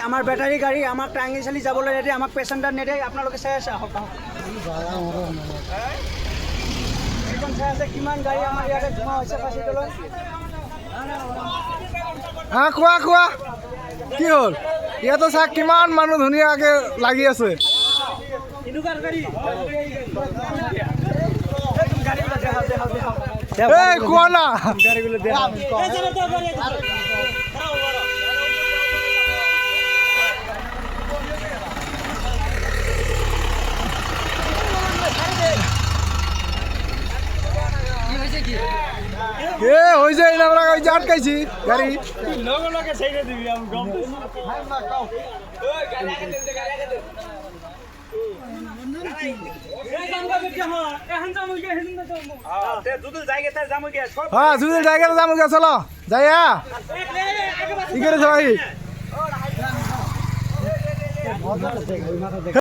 আমার ব্যাটারি গাড়ী আমাক টাঙ্গিচালি যাবলৈ ৰেডি আমাক পেচেঞ্জাৰ নেদে আপোনালোকে চাই আছে আহক এইখন চাই আছে কিমান গাড়ী আমাৰ ইয়াতে জমা হৈছে ফাঁচীতলত কোৱা কোৱা কি হ'ল ইয়াতে চা কিমান মানুহ ধুনীয়াকে লাগি আছে কোৱা না হয়েছে আমরা আটকাইছি গাড়ি হ্যাঁ দুদিন জায়গা যাবো গে চলো যাইয়া কি করে সবাই